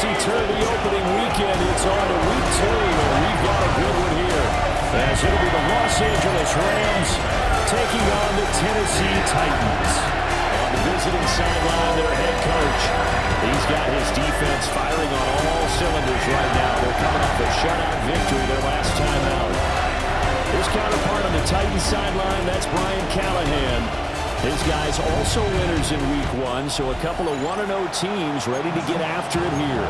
topsy-turvy opening weekend. It's on to week 2, and we've got a good one here. As it'll be the Los Angeles Rams taking on the Tennessee Titans. On the visiting sideline, their head coach. He's got his defense firing on all cylinders right now. They're coming off a shutout victory their last time out. His counterpart on the Titans sideline, that's Brian Callahan. His guys also winners in week 1, so a couple of 1-0 teams ready to get after it here.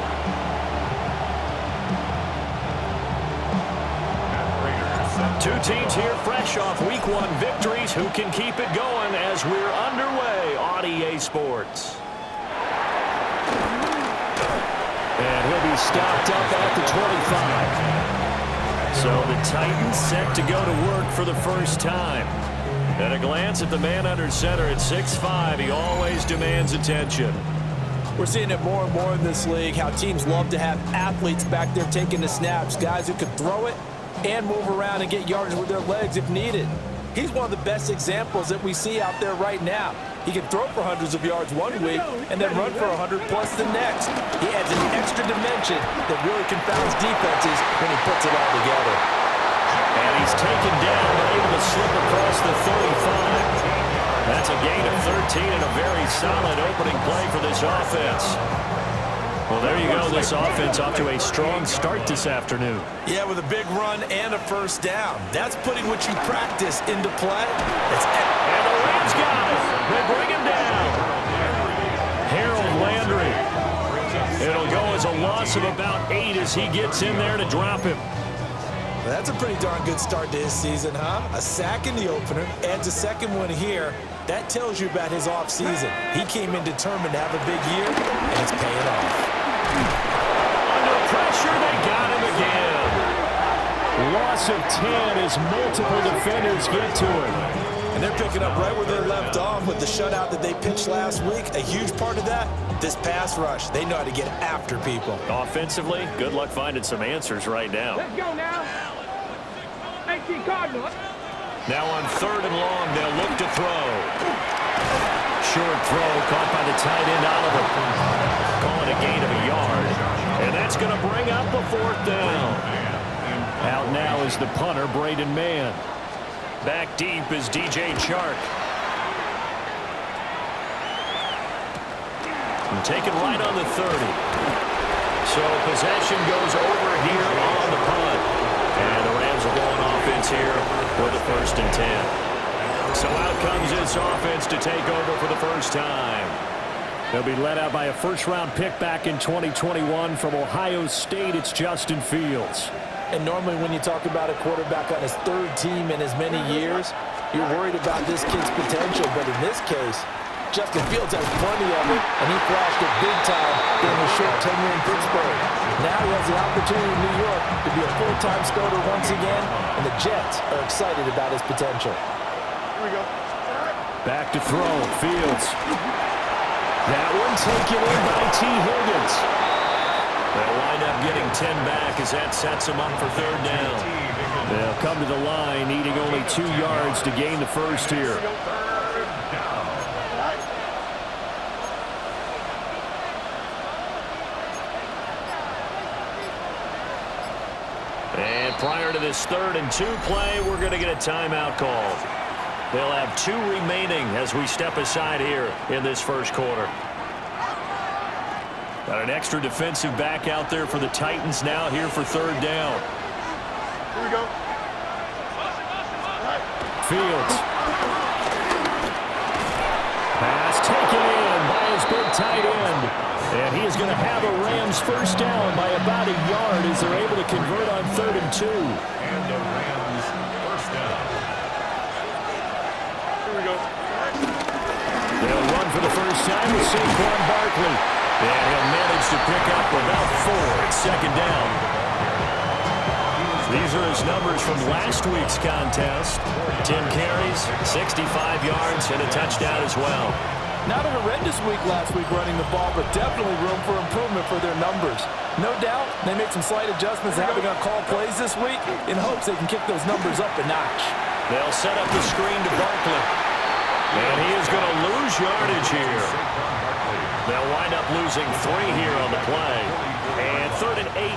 Two teams here fresh off week 1 victories. Who can keep it going as we're underway on EA Sports? And he'll be stopped up at the 25. So the Titans set to go to work for the first time. At a glance at the man under center at 6'5", he always demands attention. We're seeing it more and more in this league, how teams love to have athletes back there taking the snaps, guys who can throw it and move around and get yardage with their legs if needed. He's one of the best examples that we see out there right now. He can throw for hundreds of yards one week and then run for 100+ the next. He adds an extra dimension that really confounds defenses when he puts it all together. And he's taken down, but able to slip across the 35. That's a gain of 13 and a very solid opening play for this offense. Well, there you go. This offense off to a strong start this afternoon. Yeah, with a big run and a first down. That's putting what you practice into play. And the Rams got it. They bring him down. Harold Landry. It'll go as a loss of about 8 as he gets in there to drop him. That's a pretty darn good start to his season, huh? A sack in the opener, adds a second one here. That tells you about his offseason. He came in determined to have a big year, and it's paying off. Under pressure, they got him again. Loss of 10 as multiple defenders get to him. And they're picking up right where they left off with the shutout that they pitched last week. A huge part of that, this pass rush. They know how to get after people. Offensively, good luck finding some answers right now. Let's go now. 18 Cardinals. Now on 3rd and long, they'll look to throw. Short throw caught by the tight end Oliver. Calling a gain of a yard. And that's going to bring up a 4th down. Out now is the punter, Braden Mann. Back deep is DJ Chark. And taken right on the 30. So possession goes over here on the punt. And the Rams are going offense here for the 1st and 10. So out comes this offense to take over for the first time. They'll be led out by a first-round pick back in 2021 from Ohio State. It's Justin Fields. And normally when you talk about a quarterback on his 3rd team in as many years, you're worried about this kid's potential. But in this case, Justin Fields has plenty of it, and he flashed it big time during his short tenure in Pittsburgh. Now he has the opportunity in New York to be a full-time starter once again, and the Jets are excited about his potential. Here we go. Back to throw, Fields. That one taken in by T. Higgins. They'll wind up getting 10 back as that sets them up for 3rd down. They'll come to the line, needing only 2 yards to gain the first here. And prior to this 3rd and 2 play, we're going to get a timeout called. They'll have 2 remaining as we step aside here in this first quarter. Got an extra defensive back out there for the Titans now here for 3rd down. Here we go. Fields. Pass taken in by his big tight end. And he is going to have a Rams first down by about a yard as they're able to convert on 3rd and 2. And the Rams first down. Here we go. They'll run for the first time with Saquon Barkley. And he'll manage to pick up about 4 at 2nd down. These are his numbers from last week's contest. 10 carries, 65 yards, and a touchdown as well. Not a horrendous week last week running the ball, but definitely room for improvement for their numbers. No doubt, they made some slight adjustments having on call plays this week in hopes they can kick those numbers up a notch. They'll set up the screen to Barkley. And he is going to lose yardage here. They'll wind up losing 3 here on the play.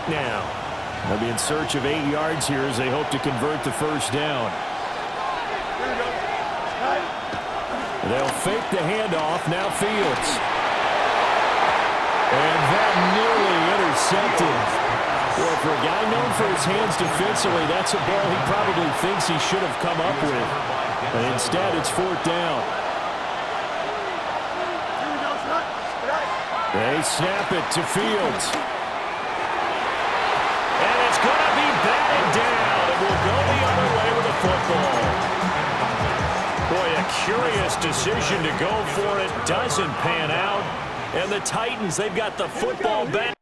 now. They'll be in search of 8 yards here as they hope to convert the first down. They'll fake the handoff. Now Fields. And that nearly intercepted. Well, for a guy known for his hands defensively, that's a ball he probably thinks he should have come up with. But instead, it's 4th down. They snap it to Fields. And it's going to be batted down. It will go the other way with the football. Boy, a curious decision to go for it. Doesn't pan out. And the Titans, they've got the football back.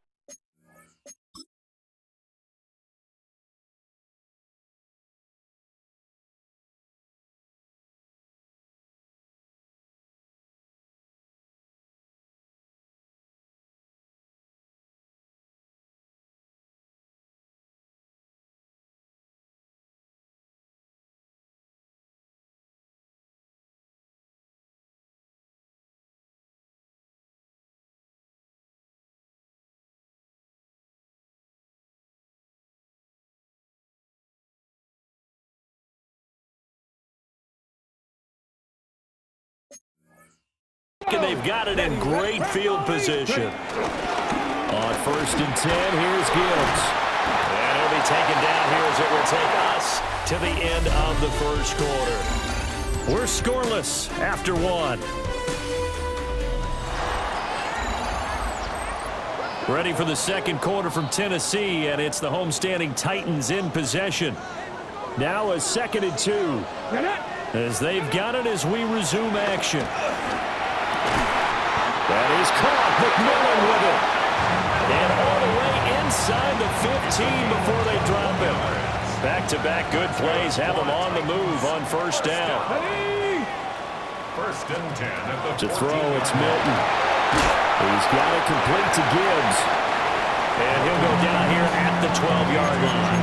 And they've got it in great field position. On 1st and 10, here's Gibbs. And he'll be taken down here as it will take us to the end of the first quarter. We're scoreless after 1. Ready for the second quarter from Tennessee, and it's the homestanding Titans in possession. Now a 2nd and 2. As they've got it as we resume action. That is caught. McMillan with it. And all the way inside the 15 before they drop him. Back-to-back good plays have them on the move on 1st down. 1st and 10. To throw, it's Milton. He's got it complete to Gibbs. And he'll go down here at the 12-yard line.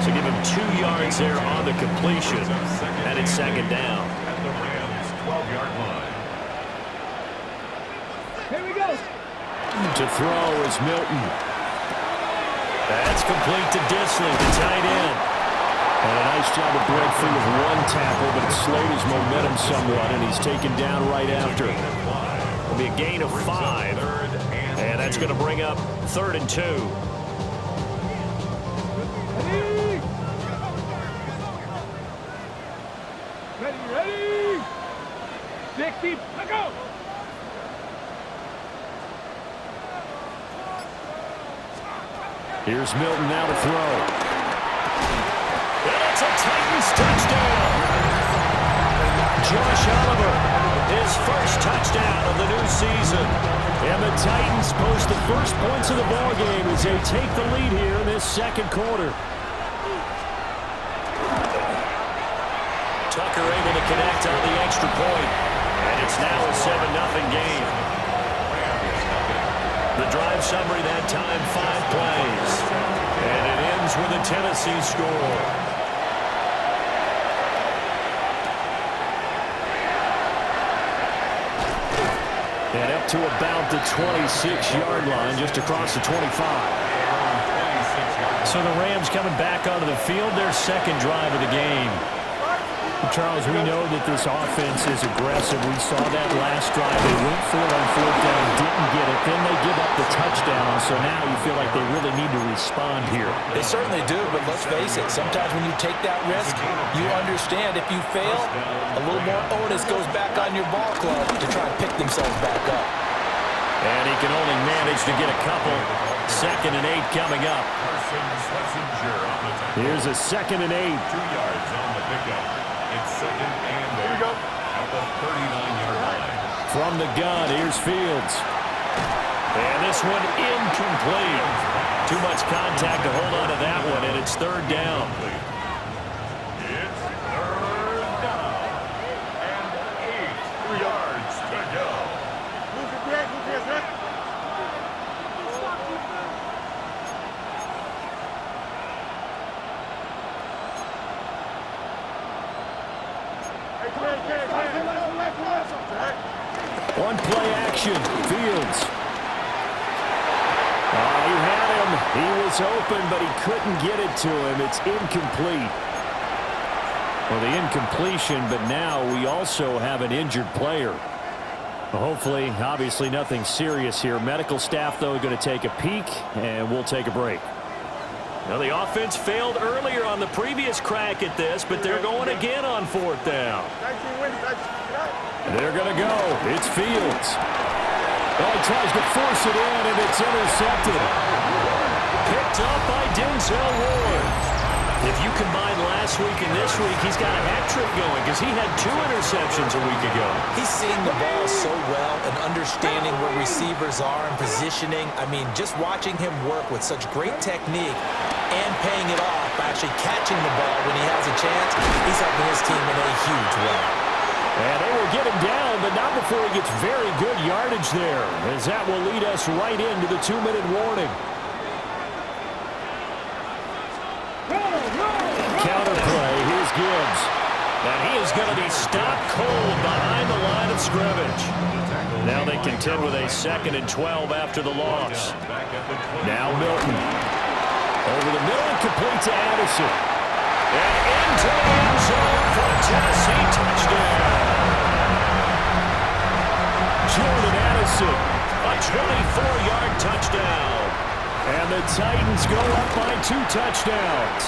So give him 2 yards there on the completion. And it's 2nd down. At the Rams' 12-yard line. Here we go. To throw is Milton. That's complete to Disley, the tight end. And a nice job of break free with 1 tackle, but it slowed his momentum somewhat, and he's taken down right after. It'll be a gain of 5. And that's going to bring up 3rd and 2. Ready. 60, let go. Here's Milton now to throw. And it's a Titans touchdown. Josh Oliver, his first touchdown of the new season. And the Titans post the first points of the ballgame as they take the lead here in this second quarter. Tucker able to connect on the extra point. And it's now a 7-0 game. The drive summary that time, 5 plays. And it ends with a Tennessee score. And up to about the 26-yard line, just across the 25. So the Rams coming back onto the field, their second drive of the game. Charles, we know that this offense is aggressive. We saw that last drive. They went for it on 4th down, didn't get it. Then they give up the touchdown. So now you feel like they really need to respond here. They certainly do, but let's face it. Sometimes when you take that risk, you understand if you fail, a little more onus goes back on your ball club to try and pick themselves back up. And he can only manage to get a couple. 2nd and 8 coming up. Here's a 2nd and 8. 2 yards on the pickup. It's 2nd and 8 at the 39-yard line. From the gun, here's Fields. And this one incomplete. Too much contact to hold on to that one, and it's 3rd down. It's 3rd down and 8 yards to go. Move it, Greg. Move it, Greg. One play action, Fields. Oh, he had him. He was open, but he couldn't get it to him. It's incomplete. Well, the incompletion, but now we also have an injured player. Well, hopefully, obviously nothing serious here. Medical staff, though, going to take a peek, and we'll take a break. Now, the offense failed earlier on the previous crack at this, but they're going again on fourth down. They're going to go. It's Fields. Oh, he tries to force it in, and it's intercepted. Picked up by Denzel Ward. If you combine last week and this week, he's got a hat trick going because he had 2 interceptions a week ago. He's seeing the ball so well and understanding where receivers are and positioning. I mean, just watching him work with such great technique and paying it off by actually catching the ball when he has a chance, he's helping his team in a huge way. And they will get him down, but not before he gets very good yardage there, as that will lead us right into the 2-minute warning. Counter play, here's Gibbs. And he is going to be stopped cold behind the line of scrimmage. Now they contend with a 2nd and 12 after the loss. Now Milton. Over the middle and complete to Addison. And into the end zone for a Tennessee touchdown. Jordan Addison, a 24-yard touchdown. And the Titans go up by 2 touchdowns.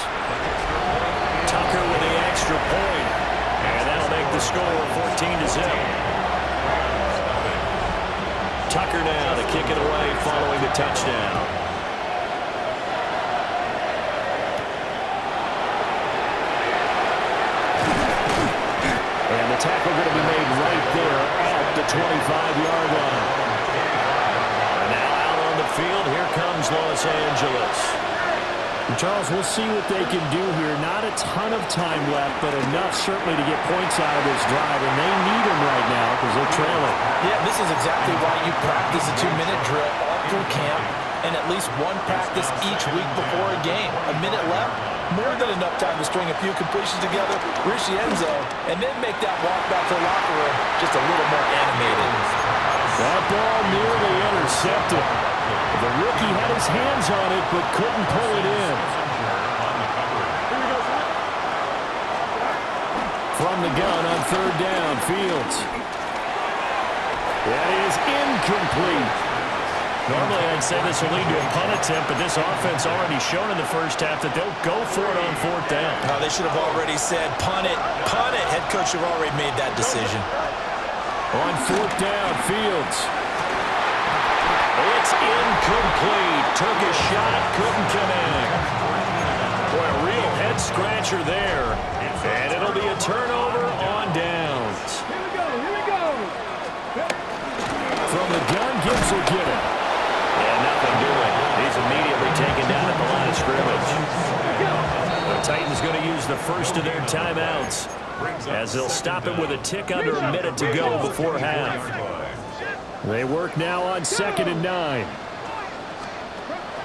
Tucker with the extra point. And that'll make the score 14-0. Tucker now to kick it away following the touchdown. And the tackle going to be made right there at the 25-yard line. And now out on the field, here comes Los Angeles. Charles, we'll see what they can do here. Not a ton of time left, but enough certainly to get points out of this drive, and they need them right now because they're trailing. Yeah, this is exactly why you practice a 2-minute drill all through camp and at least one practice each week before a game. A minute left, more than enough time to string a few completions together, reach the end zone, and then make that walk back to the locker room just a little more animated. That ball nearly intercepted. The rookie had his hands on it, but couldn't pull it in. From the gun on 3rd down, Fields. That is incomplete. Normally I'd say this will lead to a punt attempt, but this offense already shown in the first half that they'll go for it on 4th down. They should have already said, punt it, punt it. Head coach should have already made that decision. On 4th down, Fields. It's incomplete. Took a shot, couldn't connect. Boy, a real head-scratcher there. And it'll be a turnover on downs. Here we go. From the gun, Gibbs will get it. And nothing doing. He's immediately taken down at the line of scrimmage. The Titans going to use the first of their timeouts, as they'll stop it with a tick under a minute to go before half. They work now on 2nd and 9.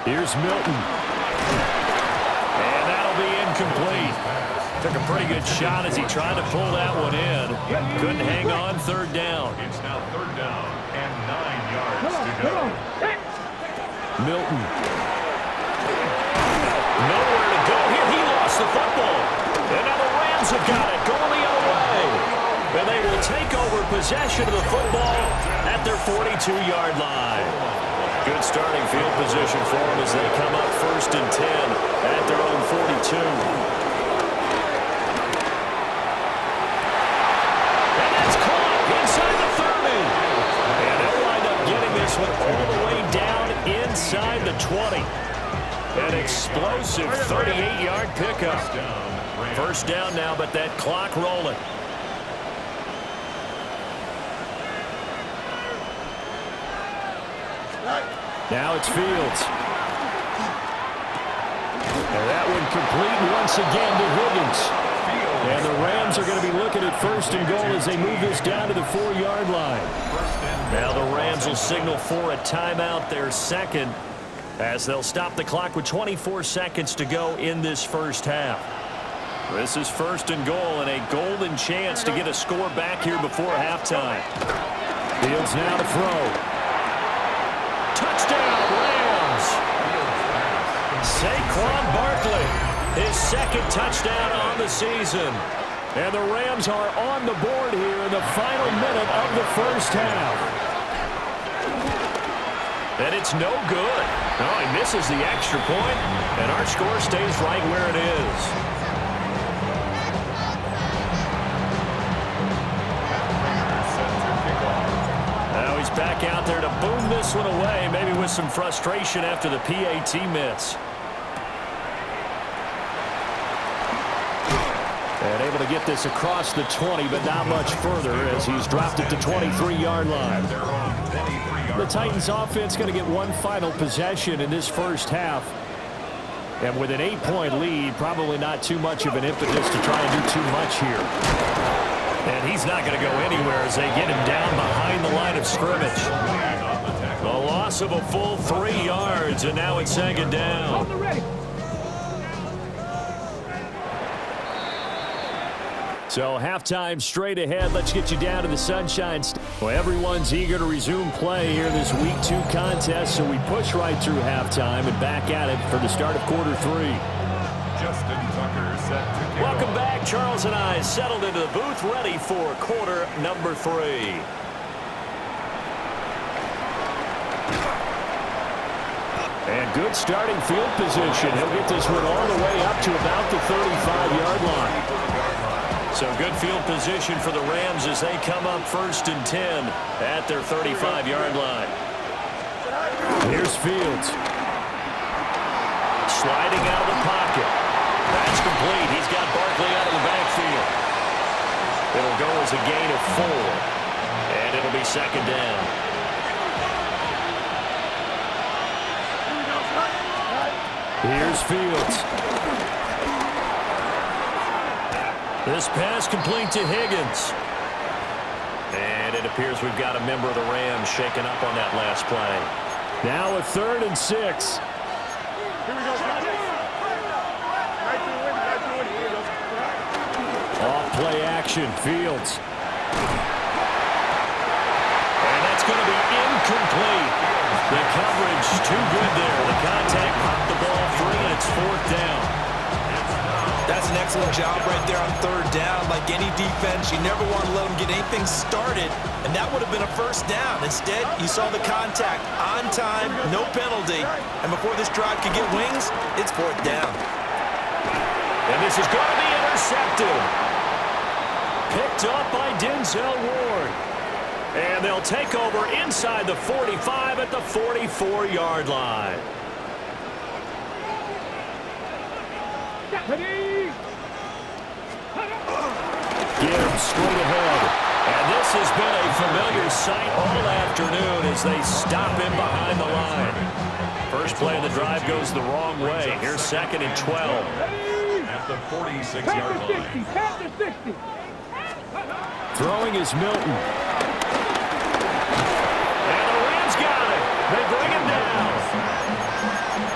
Here's Milton. And that'll be incomplete. Took a pretty good shot as he tried to pull that one in. Couldn't hang on 3rd down. It's now 3rd down and 9 yards to go. Milton. Nowhere to go here. He lost the football. And now the Rams have got it. Going the other way. And they will take over possession of the football at their 42-yard line. Good starting field position for them as they come up 1st and 10 at their own 42. And that's caught inside the 30. And they'll wind up getting this one all the way down inside the 20. An explosive 38-yard pickup. 1st down now, but that clock rolling. Now it's Fields. And that one complete once again to Higgins. And the Rams are going to be looking at 1st and goal as they move this down to the 4-yard line. Now the Rams will signal for a timeout, their 2nd, as they'll stop the clock with 24 seconds to go in this first half. This is 1st and goal and a golden chance to get a score back here before halftime. Fields now to throw. Touchdown, Rams! Saquon Barkley, his second touchdown on the season. And the Rams are on the board here in the final minute of the first half. And it's no good. Oh, he misses the extra point, and our score stays right where it is. Now he's back out there to boom this one away, maybe with some frustration after the PAT miss. And able to get this across the 20, but not much further as he's dropped it to 23-yard line. The Titans offense going to get one final possession in this first half. And with an 8-point lead, probably not too much of an impetus to try and do too much here. And he's not going to go anywhere as they get him down behind the line of scrimmage. A loss of a full 3 yards, and now it's second down. So halftime straight ahead. Let's get you down to the Sunshine State. Well, everyone's eager to resume play here in this Week 2 contest, so we push right through halftime and back at it for the start of quarter 3. Justin Tucker set to kick Welcome off. back. Charles and I settled into the booth, ready for quarter number 3. And good starting field position. He'll get this one all the way up to about the 35-yard line. So good field position for the Rams as they come up 1st and 10 at their 35-yard line. Here's Fields. Sliding out of the pocket. That's complete. He's got Barkley out of the backfield. It'll go as a gain of 4. And it'll be second down. Here's Fields. This pass complete to Higgins. And it appears we've got a member of the Rams shaken up on that last play. Now a 3rd and 6. Here we go. Off play action, Fields. And that's going to be incomplete. The coverage too good there. The contact popped the ball free, and it's 4th down. That's an excellent job right there on 3rd down. Like any defense, you never want to let them get anything started, and that would have been a 1st down. Instead, you saw the contact on time, no penalty, and before this drive could get wings, it's 4th down. And this is going to be intercepted. Picked up by Denzel Ward. And they'll take over inside the 45 at the 44-yard line. Ready? Gibbs straight ahead. And this has been a familiar sight all afternoon as they stop him behind the line. First play of the drive goes the wrong way. Here's 2nd and 12. At the 46-yard line. Pass to 60. Throwing is Milton. And the Rams got it. They bring him down.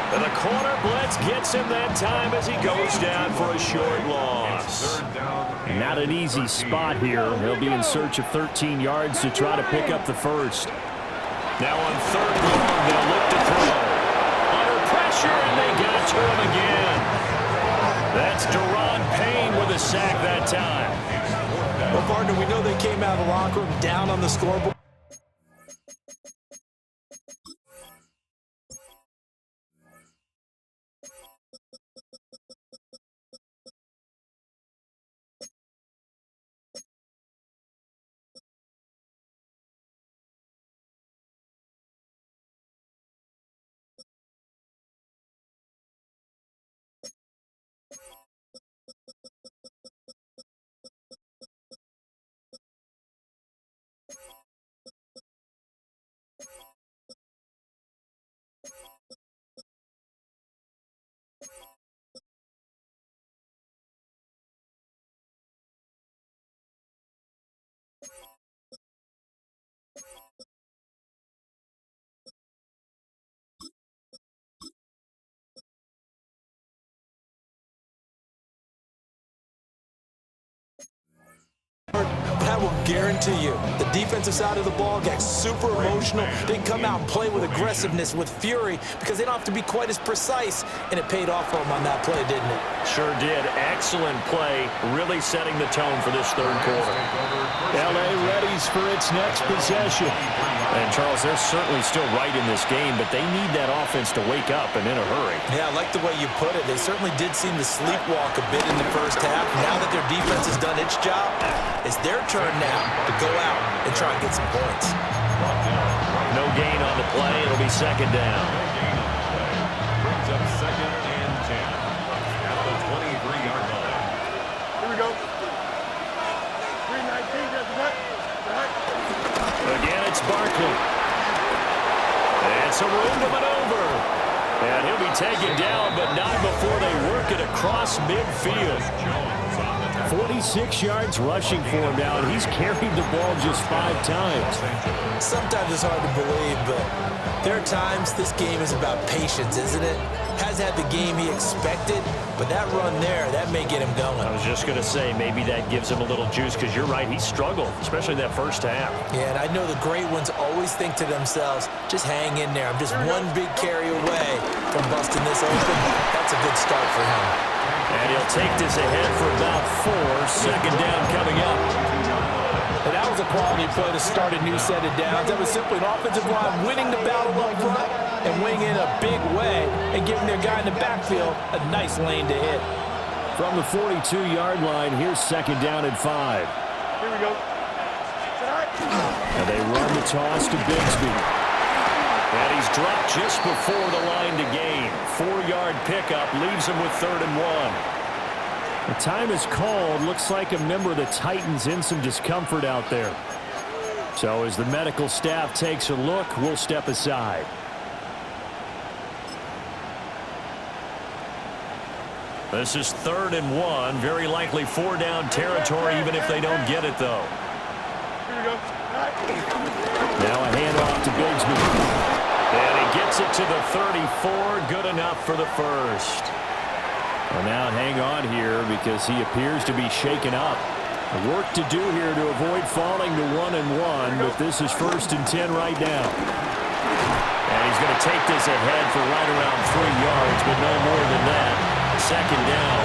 And the corner blitz gets him that time as he goes down for a short loss. Not an easy spot here. He'll be in search of 13 yards to try to pick up the first. Now on 3rd and long, they'll look to throw. Under pressure, and they got to him again. That's Deron Payne with a sack that time. Well, partner, we know they came out of the locker room down on the scoreboard. I will guarantee you, the defensive side of the ball got super emotional. They come out and play with aggressiveness, with fury, because they don't have to be quite as precise, and it paid off for them on that play, didn't it? Sure did. Excellent play, really setting the tone for this third quarter. L.A. readies for its next possession. And, Charles, they're certainly still right in this game, but they need that offense to wake up and in a hurry. Yeah, I like the way you put it. They certainly did seem to sleepwalk a bit in the first half. Now that their defense has done its job, it's their turn now to go out and try and get some points. No gain on the play. It'll be second down. Brings up second and 10 at the 23-yard line. Here we go. 319, that's that. Again, it's Barkley. And some room to maneuver. And he'll be taken down, but not before they work it across midfield. 46 yards rushing for him now, and he's carried the ball just 5 times. Sometimes it's hard to believe, but there are times this game is about patience, isn't it? Has had the game he expected, but that run there, that may get him going. I was just going to say, maybe that gives him a little juice, because you're right, he struggled, especially in that first half. Yeah, and I know the great ones always think to themselves, just hang in there. I'm just one big carry away from busting this open. That's a good start for him. And he'll take this ahead for about 4. Second down coming up. And that was a quality play to start a new set of downs. That was simply an offensive line winning the battle up front and winning in a big way and giving their guy in the backfield a nice lane to hit. From the 42-yard line, here's second down and 5. Here we go. And they run the toss to Bigsby. And he's dropped just before the line to gain. 4-yard pickup leaves him with 3rd and 1. The time is called. Looks like a member of the Titans in some discomfort out there. So as the medical staff takes a look, we'll step aside. This is 3rd and 1. Very likely 4-down territory, even if they don't get it, though. Here we go. Now a handoff to Bigsby. And he gets it to the 34. Good enough for the first. Well, now hang on here because he appears to be shaken up. Work to do here to avoid falling to 1 and 1, but this is 1st and 10 right now. And he's going to take this ahead for right around 3 yards, but no more than that. Second down.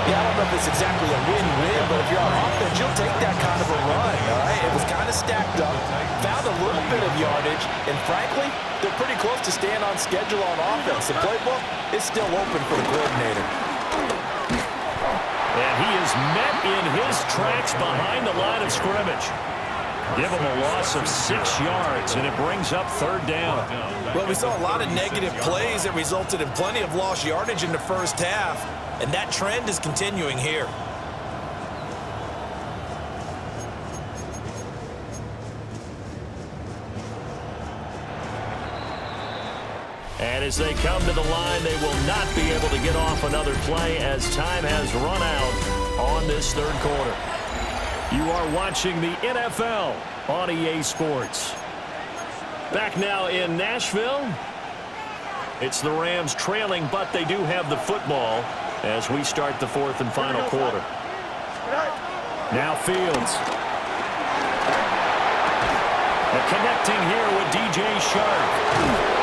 Yeah, I don't know if it's exactly a win-win, but if you're on offense, you'll take that kind of a run, all right? It was kind of stacked up, found a little bit of yardage, and frankly, they're pretty close to staying on schedule on offense. The playbook is still open for the coordinator. And he is met in his tracks behind the line of scrimmage. Give him a loss of 6 yards, and it brings up 3rd down. Well, we saw a lot of negative plays that resulted in plenty of lost yardage in the first half, and that trend is continuing here. And as they come to the line, they will not be able to get off another play as time has run out on this 3rd quarter. You are watching the NFL on EA Sports. Back now in Nashville. It's the Rams trailing, but they do have the football as we start the 4th and final quarter. Now Fields. And connecting here with DJ Shark.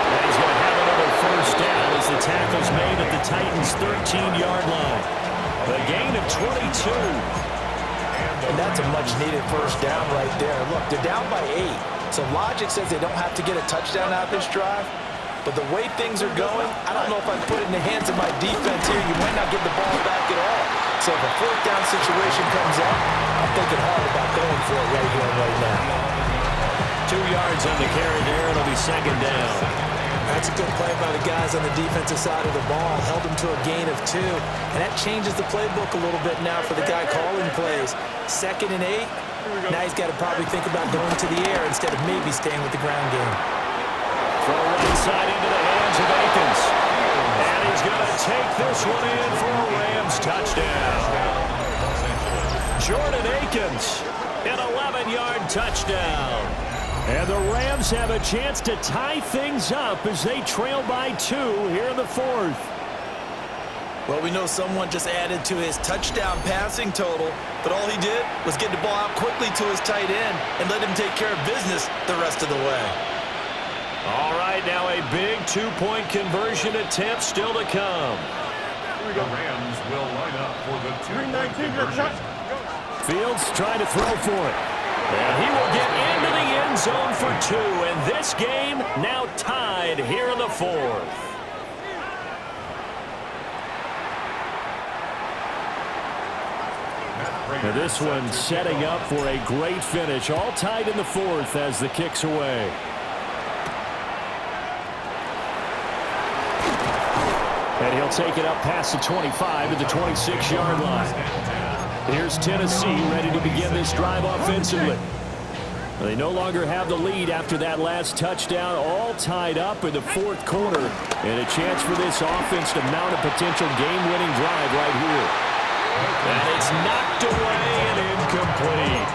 And he's going to have another 1st down as the tackle's made at the Titans' 13-yard line. A gain of 22. And that's a much-needed 1st down right there. Look, they're down by 8. So logic says they don't have to get a touchdown out this drive. But the way things are going, I don't know if I'd put it in the hands of my defense here. You might not get the ball back at all. So if a 4th down situation comes up, I'm thinking hard about going for it right here and right now. 2 yards on the carry there. It'll be 2nd down. That's a good play by the guys on the defensive side of the ball. Held them to a gain of 2. And that changes the playbook a little bit now for the guy calling plays. 2nd and 8. Now he's got to probably think about going to the air instead of maybe staying with the ground game. Throw right side into the hands of Akins. And he's going to take this one in for a Rams touchdown. Jordan Akins, an 11-yard touchdown. And the Rams have a chance to tie things up as they trail by 2 here in the 4th. Well, we know someone just added to his touchdown passing total, but all he did was get the ball out quickly to his tight end and let him take care of business the rest of the way. All right, now a big two-point conversion attempt still to come. The Rams will line up for the two-point conversion. Fields trying to throw for it. And he will get into the end zone for 2, and this game now tied here in the 4th. Now this one setting up for a great finish. All tied in the 4th as the kick's away. And he'll take it up past the 25 to the 26-yard line. Here's Tennessee ready to begin this drive offensively. They no longer have the lead after that last touchdown. All tied up in the 4th quarter. And a chance for this offense to mount a potential game-winning drive right here. And it's knocked away and incomplete.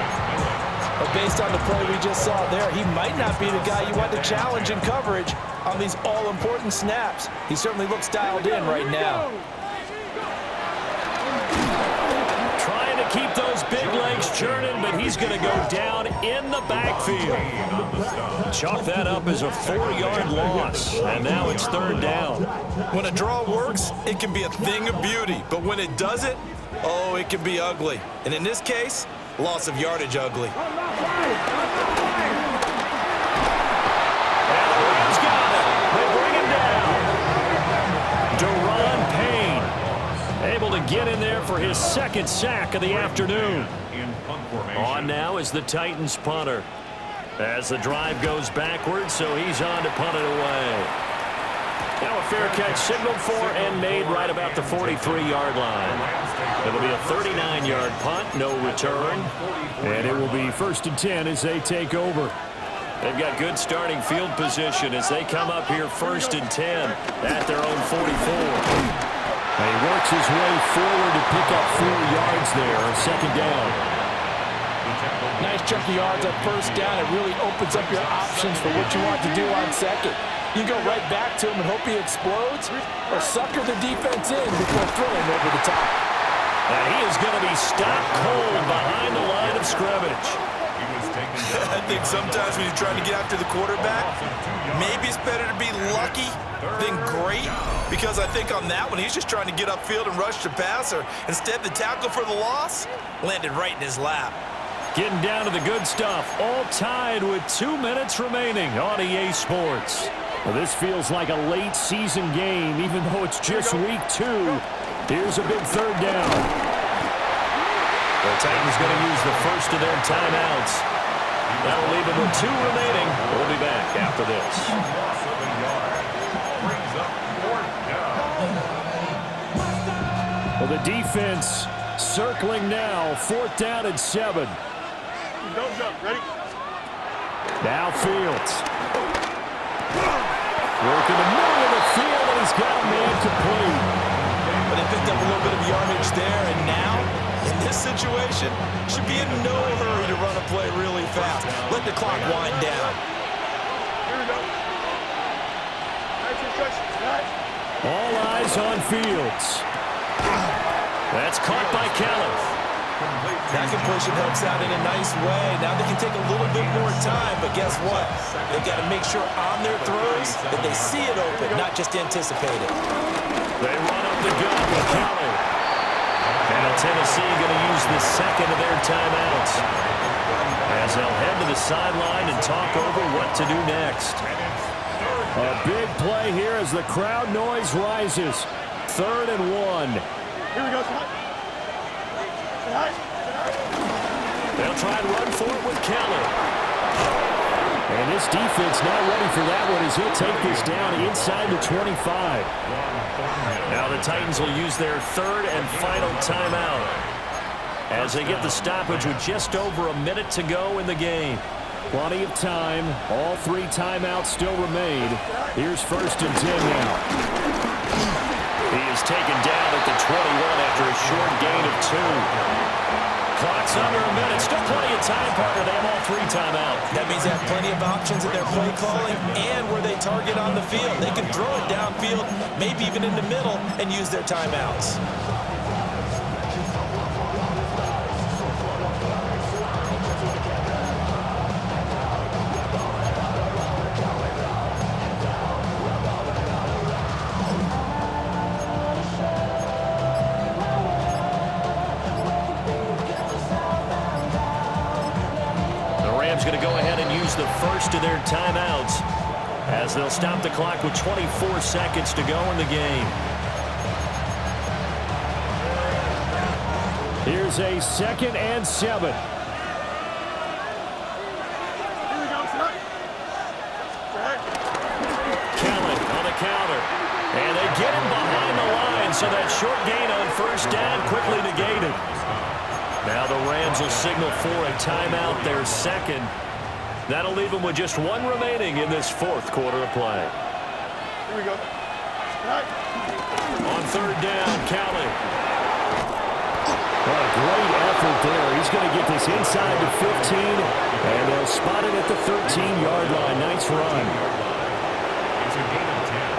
But based on the play we just saw there, he might not be the guy you want to challenge in coverage on these all-important snaps. He certainly looks dialed in right now. Trying to keep those big legs churning, but he's going to go down in the backfield. Chalk that up as a 4-yard loss, and now it's 3rd down. When a draw works, it can be a thing of beauty, but when it doesn't, oh, it can be ugly. And in this case, loss of yardage ugly. And the Rams got it. They bring him down. Deron Payne able to get in there for his 2nd sack of the afternoon. On now is the Titans punter. As the drive goes backwards, so he's on to punt it away. Now a fair catch signaled for and made right about the 43-yard line. It'll be a 39-yard punt, no return. And it will be 1st and 10 as they take over. They've got good starting field position as they come up here 1st and 10 at their own 44. And he works his way forward to pick up 4 yards there, 2nd down. Nice chunk of yards on 1st down. It really opens up your options for what you want to do on 2nd. You go right back to him and hope he explodes, or sucker the defense in before throwing over the top. And he is going to be stopped cold behind the line of scrimmage. I think sometimes when you're trying to get after the quarterback, maybe it's better to be lucky than great, because I think on that one, he's just trying to get upfield and rush the passer. Instead, the tackle for the loss landed right in his lap. Getting down to the good stuff, all tied with 2 minutes remaining on EA Sports. Well, this feels like a late season game, even though it's just week 2. Here's a big 3rd down. The Titans going to use the first of their timeouts. That'll leave them with 2 remaining. We'll be back after this. Well, the defense circling now, 4th down and 7. Don't jump. Ready? Now Fields. Working the middle of the field, and he's got a man complete. But they picked up a little bit of yardage there, and now, in this situation, should be in no hurry to run a play really fast. Let the clock wind down. Here we go. All eyes on Fields. That's caught by Callan. That completion helps out in a nice way. Now they can take a little bit more time, but guess what? They've got to make sure on their throws that they see it open, not just anticipate it. They run up the gun with Callan. Now Tennessee going to use the 2nd of their timeouts as they'll head to the sideline and talk over what to do next. A big play here as the crowd noise rises. 3rd and 1. Here we go. They'll try and run for it with Callan. And this defense not ready for that one as he'll take this down inside the 25. Now the Titans will use their 3rd and final timeout as they get the stoppage with just over a minute to go in the game. Plenty of time. All 3 timeouts still remain. Here's 1st and 10 now. He is taken down at the 21 after a short gain of 2. Clock's under a minute. Still plenty of time, partner. They have all 3 timeouts. That means they have plenty of options in their play calling and where they target on the field. They can throw it downfield, maybe even in the middle, and use their timeouts. Going to go ahead and use the first of their timeouts as they'll stop the clock with 24 seconds to go in the game. Here's a 2nd and 7. Here we go, Fran. Kellen on the counter. And they get him behind the line, so that short gain on first down quickly negated. Now the Rams will signal for a timeout, their 2nd. That'll leave them with just 1 remaining in this 4th quarter of play. Here we go. On 3rd down, Kelly. What a great effort there. He's going to get this inside the 15, and they'll spot it at the 13-yard line. Nice run. It's a gain of 10.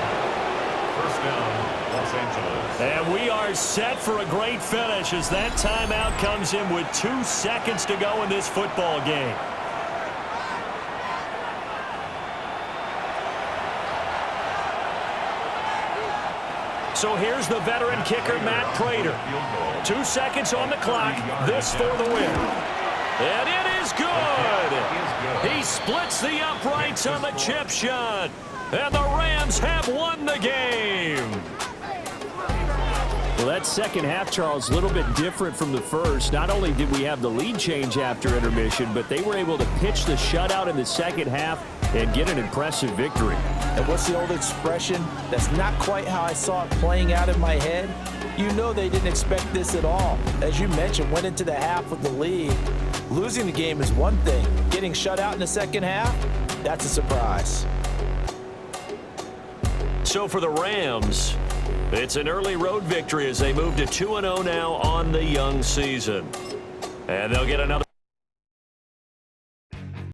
First down, Los Angeles. And we are set for a great finish as that timeout comes in with 2 seconds to go in this football game. So here's the veteran kicker, Matt Prater. 2 seconds on the clock. This for the win. And it is good. He splits the uprights on the chip shot. And the Rams have won the game. Well, that second half, Charles, a little bit different from the first. Not only did we have the lead change after intermission, but they were able to pitch the shutout in the second half and get an impressive victory. And what's the old expression? That's not quite how I saw it playing out in my head. You know they didn't expect this at all. As you mentioned, went into the half with the lead. Losing the game is one thing. Getting shut out in the second half, that's a surprise. So for the Rams, it's an early road victory as they move to 2-0 now on the young season. And they'll get another.